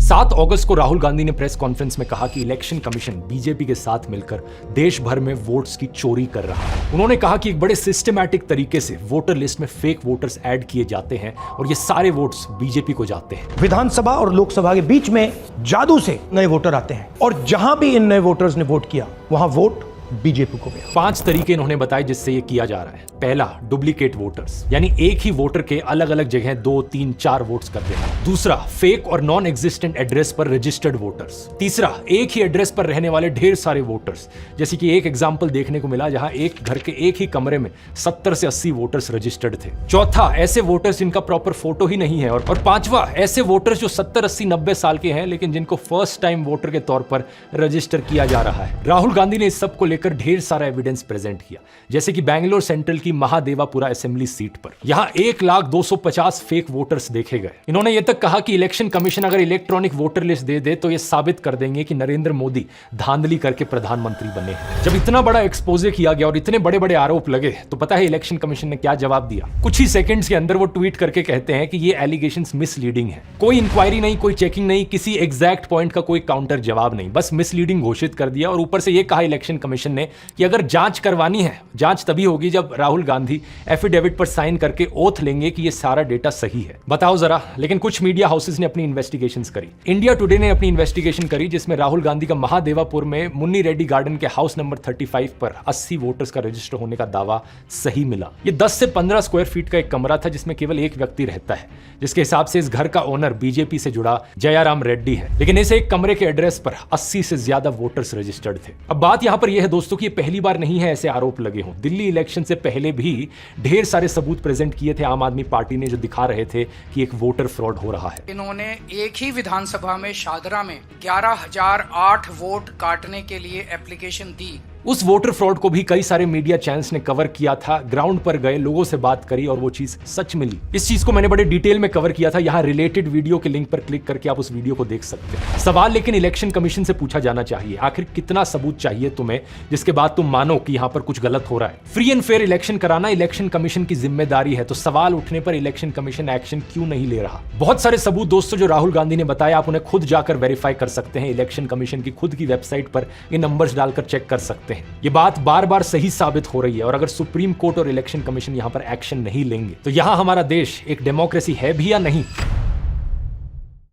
7 अगस्त को राहुल गांधी ने press conference में कहा कि इलेक्शन कमीशन बीजेपी के साथ मिलकर देश भर में वोट्स की चोरी कर रहा है। उन्होंने कहा कि एक बड़े सिस्टमैटिक तरीके से वोटर लिस्ट में फेक वोटर्स ऐड किए जाते हैं और ये सारे वोट्स बीजेपी को जाते हैं। विधानसभा और लोकसभा के बीच में जादू से नए वोटर आते हैं और जहां भी इन नए वोटर्स ने वोट किया वहां वोट बीजेपी को गया। 5 तरीके इन्होंने बताए जिससे ये किया जा रहा है। पहला, डुप्लीकेट वोटर्स, यानी एक ही वोटर के अलग अलग जगह 2, 3, 4 वोट्स कर देना। दूसरा, फेक और नॉन एग्जिस्टेंट एड्रेस पर रजिस्टर्ड वोटर्स। तीसरा, एक ही एड्रेस पर रहने वाले ढेर सारे वोटर्स, जैसे कि एक एग्जाम्पल देखने को मिला जहां एक घर के एक ही कमरे में 70 से 80 वोटर्स रजिस्टर्ड थे। चौथा, ऐसे वोटर्स जिनका प्रॉपर फोटो ही नहीं है। और पांचवा, ऐसे वोटर्स जो 70, 80, 90 साल के हैं लेकिन जिनको फर्स्ट टाइम वोटर के तौर पर रजिस्टर किया जा रहा है। राहुल गांधी ने इस सब को लेकर ढेर सारा एविडेंस प्रेजेंट किया, जैसे कि बैंगलोर सेंट्रल की महादेवापुरा असेंबली सीट पर यहां 1,250 फेक वोटर्स देखे गए। इन्होंने यह तक कहा कि इलेक्शन कमीशन अगर इलेक्ट्रॉनिक वोटर लिस्ट दे दे तो यह साबित कर देंगे कि नरेंद्र मोदी धांधली करके प्रधानमंत्री बने हैं। जब इतना बड़ा एक्सपोजे किया गया और इतने बड़े बड़े आरोप लगे तो पता है इलेक्शन कमीशन ने क्या जवाब दिया? कुछ ही सेकंड्स के अंदर वो ट्वीट करके कहते हैं कि ये एलिगेशंस मिसलीडिंग है। कोई इंक्वायरी नहीं, कोई चेकिंग नहीं, किसी एग्जैक्ट पॉइंट का कोई काउंटर जवाब नहीं, बस मिसलीडिंग घोषित कर दिया। और ऊपर से यह कहा इलेक्शन कमीशन ने कि अगर जांच करवानी है, जांच तभी होगी जब राहुल गांधी एफिडेविट पर साइन करके ओथ लेंगे कि ये सारा डेटा सही है। बताओ जरा। लेकिन कुछ मीडिया हाउसेस ने अपनी इन्वेस्टिगेशंस करी। इंडिया टुडे ने अपनी इन्वेस्टिगेशन करी जिसमें राहुल गांधी का महादेवापुर में मुन्नी रेड्डी गार्डन के हाउस नंबर 35 पर 80 वोटर्स का रजिस्टर होने का दावा सही मिला। ये 10 से 15 स्क्वायर फीट का एक कमरा था जिसमें केवल एक व्यक्ति रहता है, जिसके हिसाब से इस घर का ओनर बीजेपी से जुड़ा जयाराम रेड्डी है। लेकिन इस एक कमरे के एड्रेस पर 80 से ज्यादा वोटर्स रजिस्टर्ड थे। अब बात यहां पर यह है दोस्तों कि पहली बार नहीं है ऐसे आरोप लगे हों। दिल्ली इलेक्शन से पहले भी ढेर सारे सबूत प्रेजेंट किए थे आम आदमी पार्टी ने, जो दिखा रहे थे कि एक वोटर फ्रॉड हो रहा है। इन्होंने एक ही विधानसभा में शादरा में 11,008 वोट काटने के लिए एप्लीकेशन दी। उस वोटर फ्रॉड को भी कई सारे मीडिया चैनल्स ने कवर किया था, ग्राउंड पर गए, लोगों से बात करी और वो चीज सच मिली। इस चीज को मैंने बड़े डिटेल में कवर किया था। यहाँ रिलेटेड वीडियो के लिंक पर क्लिक करके आप उस वीडियो को देख सकते हैं। सवाल लेकिन इलेक्शन कमीशन से पूछा जाना चाहिए, आखिर कितना सबूत चाहिए तुम्हें जिसके बाद तुम मानो कि यहाँ पर कुछ गलत हो रहा है। फ्री एंड फेयर इलेक्शन कराना इलेक्शन कमीशन की जिम्मेदारी है, तो सवाल उठने पर इलेक्शन कमीशन एक्शन क्यों नहीं ले रहा? बहुत सारे सबूत दोस्तों जो राहुल गांधी ने बताया, आप उन्हें खुद जाकर वेरीफाई कर सकते हैं। इलेक्शन कमीशन की खुद की वेबसाइट पर ये नंबर्स डालकर चेक कर सकते हैं। ये बात बार बार सही साबित हो रही है। और अगर सुप्रीम कोर्ट और इलेक्शन कमीशन यहां पर एक्शन नहीं लेंगे तो यहां हमारा देश एक डेमोक्रेसी है भी या नहीं?